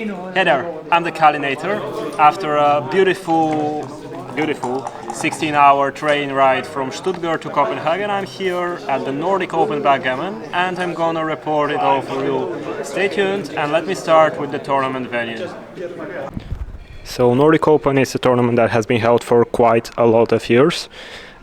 Hey there, I'm the Calinator. After a beautiful 16-hour train ride from Stuttgart to Copenhagen, I'm here at the Nordic Open Backgammon and I'm gonna report it all for you. Stay tuned and let me start with the tournament venue. So Nordic Open is a tournament that has been held for quite a lot of years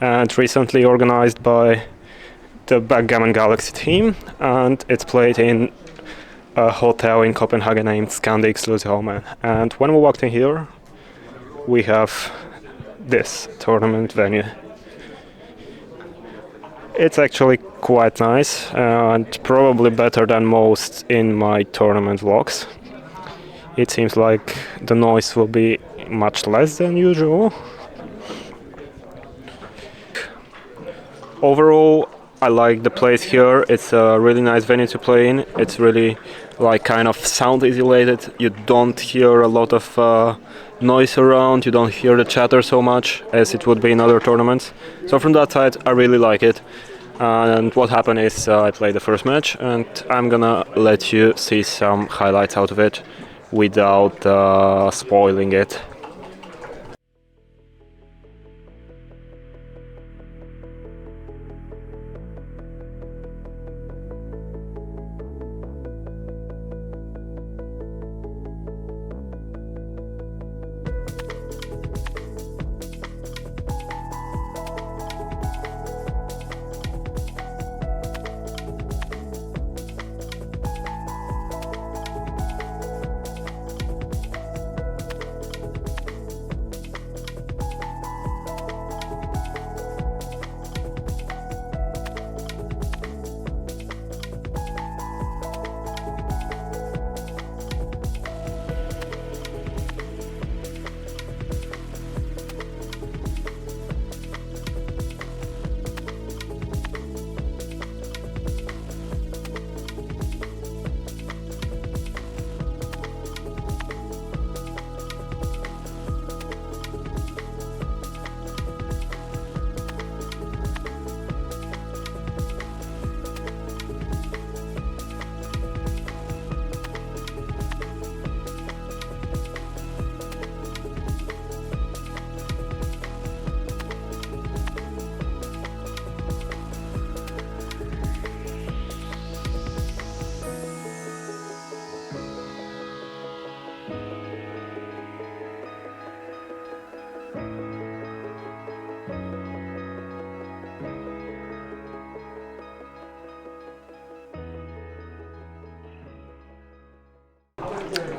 and recently organized by the Backgammon Galaxy team, and it's played in a hotel in Copenhagen named Scandic Sluisholmen. And when we walked in here, we have this tournament venue. It's actually quite nice and probably better than most in my tournament vlogs. It seems like the noise will be much less than usual. Overall, I like the place here. It's a really nice venue to play in. It's really like kind of sound isolated. You don't hear a lot of noise around. You don't hear the chatter so much as it would be in other tournaments. So from that side, I really like it. And what happened is I played the first match, and I'm gonna let you see some highlights out of it without spoiling it.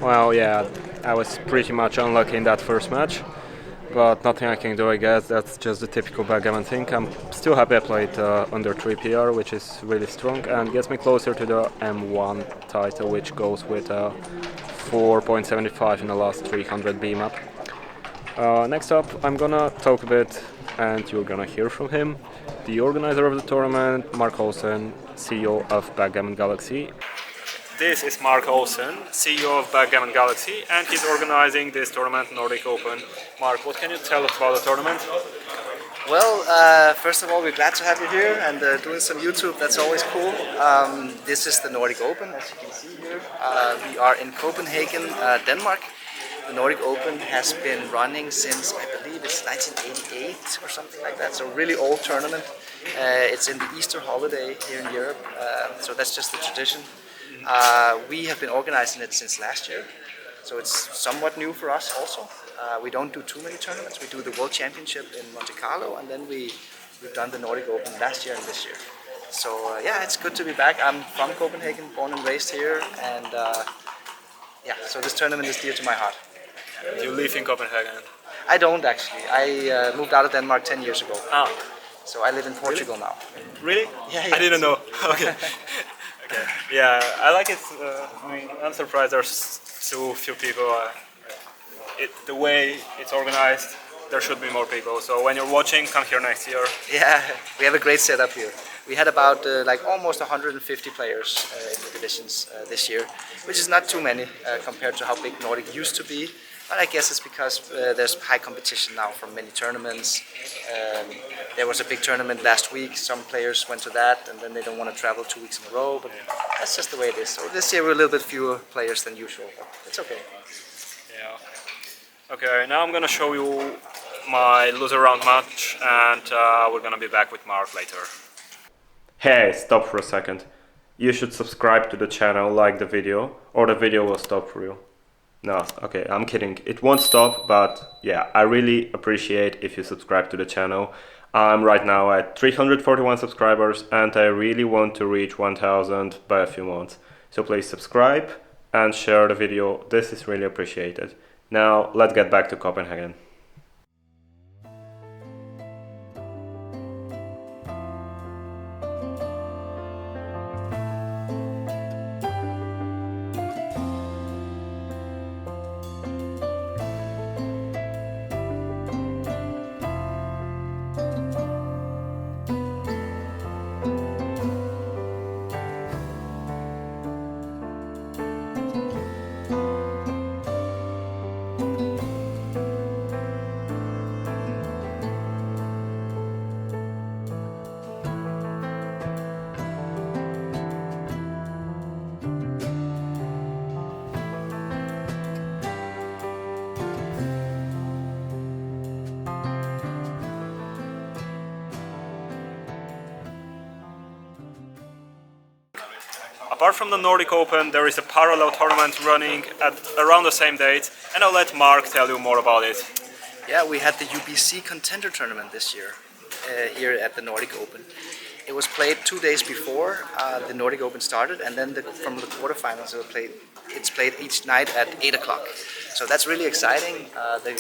Well, yeah, I was pretty much unlucky in that first match, but nothing I can do, I guess. That's just the typical backgammon thing. I'm still happy I played under 3 PR, which is really strong and gets me closer to the M1 title, which goes with 4.75 in the last 300 B map. Next up, I'm gonna talk a bit, and you're gonna hear from him, the organizer of the tournament, Marc Olsen, CEO of Backgammon Galaxy. This is Marc Olsen, CEO of Backgammon Galaxy, and he's organizing this tournament, Nordic Open. Marc, what can you tell us about the tournament? Well, first of all, we're glad to have you here and doing some YouTube. That's always cool. This is the Nordic Open, as you can see here. We are in Copenhagen, Denmark. The Nordic Open has been running since, I believe it's 1988 or something like that. So really old tournament. It's in the Easter holiday here in Europe, so that's just the tradition. We have been organizing it since last year, so it's somewhat new for us also. We don't do too many tournaments. We do the World Championship in Monte Carlo, and then we've done the Nordic Open last year and this year. So yeah, it's good to be back. I'm from Copenhagen, born and raised here, and yeah, so this tournament is dear to my heart. You live in Copenhagen? I don't actually. I moved out of Denmark 10 years ago. Ah. So I live in Portugal now. Really? Yeah. I didn't know. Okay. Okay. Yeah, I like it. I mean, I'm surprised there's so few people. The way it's organized, there should be more people. So when you're watching, come here next year. Yeah, we have a great setup here. We had about like almost 150 players in the divisions this year, which is not too many compared to how big Nordic used to be. But I guess it's because there's high competition now from many tournaments. There was a big tournament last week. Some players went to that, and then they don't want to travel 2 weeks in a row. But that's just the way it is. So this year we're a little bit fewer players than usual, but it's okay. Yeah. Okay, now I'm gonna show you my loser round match, and we're gonna be back with Mark later. Hey, stop for a second. You should subscribe to the channel, like the video, or the video will stop for you. No, okay, I'm kidding. It won't stop, but yeah, I really appreciate if you subscribe to the channel. I'm right now at 341 subscribers and I really want to reach 1000 by a few months. So please subscribe and share the video. This is really appreciated. Now, let's get back to Copenhagen. Apart from the Nordic Open, there is a parallel tournament running at around the same date, and I'll let Mark tell you more about it. Yeah, we had the UBC Contender tournament this year here at the Nordic Open. It was played 2 days before the Nordic Open started, and then from the quarterfinals it's played each night at 8 o'clock. So that's really exciting. The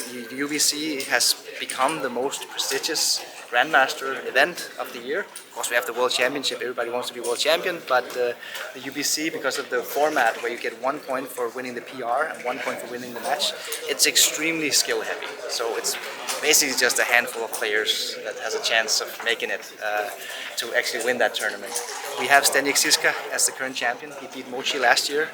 UBC has become the most prestigious Grandmaster event of the year. Of course, we have the World Championship. Everybody wants to be World Champion, but the UBC, because of the format where you get 1 point for winning the PR and 1 point for winning the match, it's extremely skill heavy. So it's basically just a handful of players that has a chance of making it to actually win that tournament. We have Zdeněk Ziska as the current champion. He beat Mochi last year.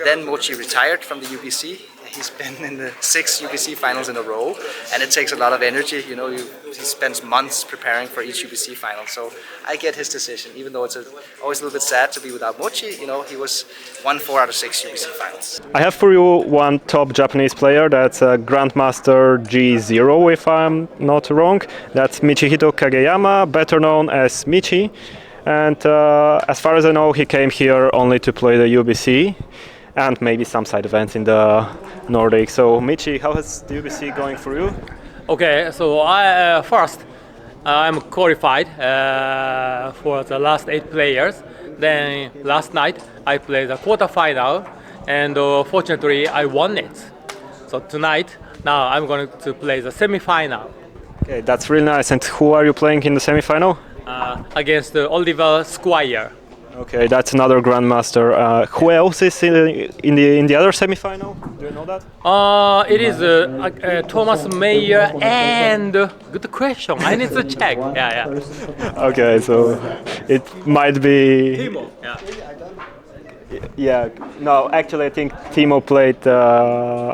Then Mochi retired from the UBC. He's been in the 6 UBC finals in a row, and it takes a lot of energy. You know, he spends months preparing for each UBC final. So I get his decision, even though it's always a little bit sad to be without Mochi. You know, he was won 4 out of 6 UBC finals. I have for you one top Japanese player. That's Grandmaster G0, if I'm not wrong. That's Michihito Kageyama, better known as Michi. And as far as I know, he came here only to play the UBC and maybe some side events in the Nordic. So Michi, how is the UBC going for you? Okay, so I first I'm qualified for the last 8 players. Then last night I played the quarterfinal, and fortunately I won it. So tonight, now I'm going to play the semifinal. Okay, that's really nice. And who are you playing in the semifinal? Against Oliver Squire. Okay, that's another Grandmaster. Who else is in the other semifinal? Do you know that? It is Thomas Meyer and good question. I need to check. Yeah. Okay, so it might be. Timo. Yeah. No, actually, I think Timo played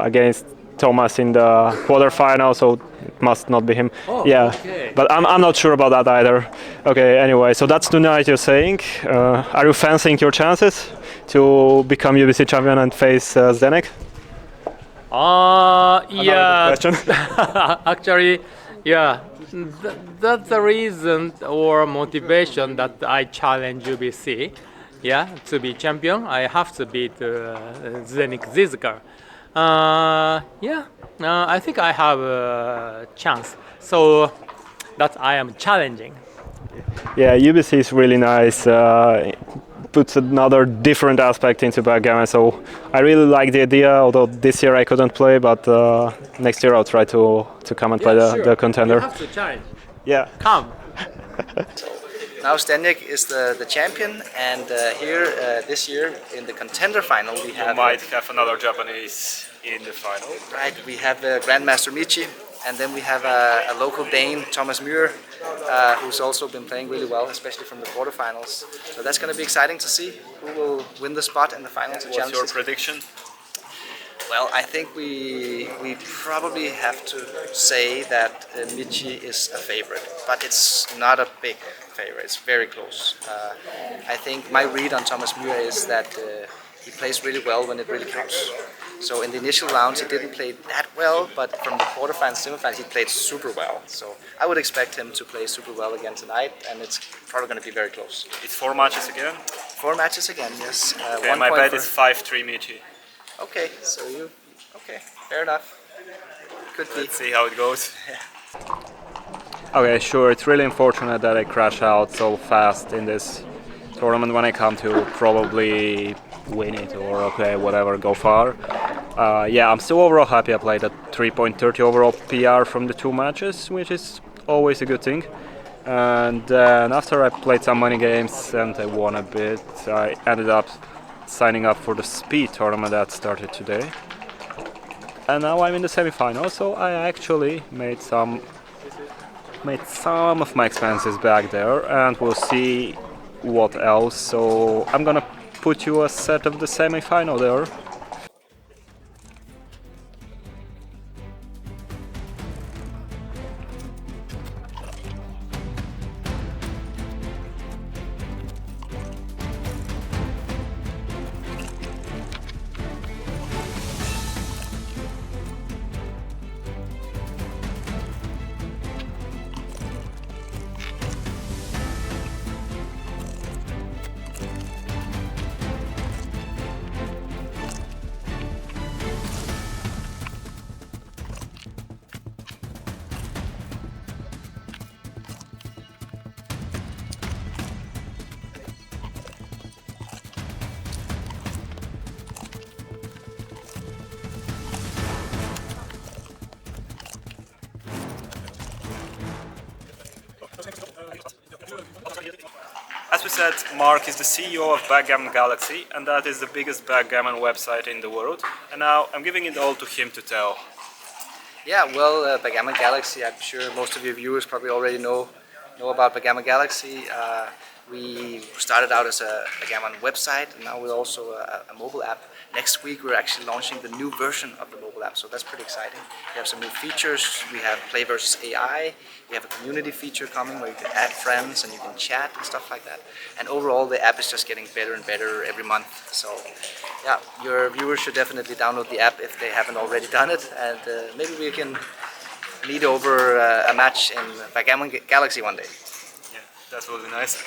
against Thomas in the quarterfinal, so it must not be him. Oh, yeah, okay. But I'm not sure about that either. Okay, anyway, so that's tonight you're saying. Are you fancying your chances to become UBC champion and face Zdeněk? Yeah. Actually, yeah. That's the reason or motivation that I challenge UBC. Yeah, to be champion, I have to beat Zdeněk Ziska. I think I have a chance, so that I am challenging. Yeah, UBC is really nice. Puts another different aspect into backgammon, so I really like the idea, although this year I couldn't play, but next year I'll try to come and play the contender. You have to challenge. Yeah. Come. Now Stenjek is the champion, and here this year in the contender final we have might have another Japanese in the final. right. We have Grandmaster Michi, and then we have a local Dane, Thomas Muir, who's also been playing really well, especially from the quarterfinals. So that's going to be exciting to see who will win the spot in the finals. What's your prediction? Well, I think we probably have to say that Michi is a favorite, but it's not a big favorite. It's very close. I think my read on Thomas Muir is that he plays really well when it really counts. So in the initial rounds he didn't play that well, but from the quarterfinals, semifinals he played super well. So I would expect him to play super well again tonight, and it's probably going to be very close. It's 4 matches again? 4 matches again, yes. Okay, my bet is 5-3 Michi. Okay, so you... Okay, fair enough. Could be. Let's see how it goes. Okay, sure, it's really unfortunate that I crash out so fast in this tournament when I come to probably win it or okay, whatever, go far. Yeah, I'm still overall happy. I played a 3.30 overall PR from the 2 matches, which is always a good thing. And then after I played some money games and I won a bit, I ended up signing up for the speed tournament that started today. And now I'm in the semi-final, so I actually made some of my expenses back there, and we'll see what else. So I'm gonna put you a set of the semi-final there. As we said, Marc is the CEO of Backgammon Galaxy, and that is the biggest backgammon website in the world. And now I'm giving it all to him to tell. Yeah, well, Backgammon Galaxy, I'm sure most of your viewers probably already know about Backgammon Galaxy. We started out as a Backgammon website, and now we're also a mobile app. Next week we're actually launching the new version of the mobile app, so that's pretty exciting. We have some new features. We have Play versus AI. We have a community feature coming where you can add friends and you can chat and stuff like that. And overall the app is just getting better and better every month. So yeah, your viewers should definitely download the app if they haven't already done it, and maybe we can meet over a match in Backgammon Galaxy one day. Yeah, that would be nice.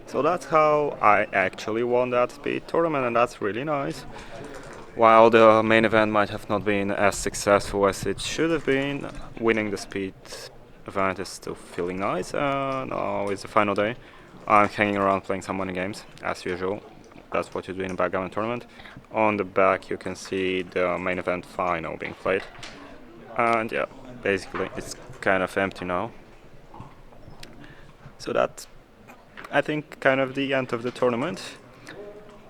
So that's how I actually won that speed tournament, and that's really nice. While the main event might have not been as successful as it should have been, winning the speed event is still feeling nice. Now it's the final day. I'm hanging around playing some money games, as usual. That's what you do in a backgammon tournament. On the back you can see the main event final being played. And yeah, basically it's kind of empty now. So that's, I think, kind of the end of the tournament,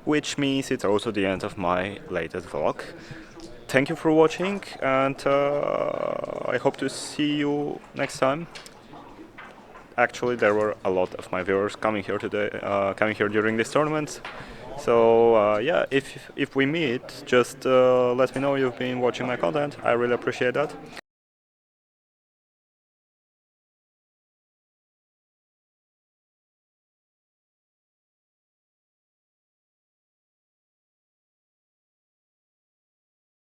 which means it's also the end of my latest vlog. Thank you for watching, and I hope to see you next time. Actually, there were a lot of my viewers coming here today, coming here during this tournament. So yeah, if we meet, just let me know you've been watching my content. I really appreciate that.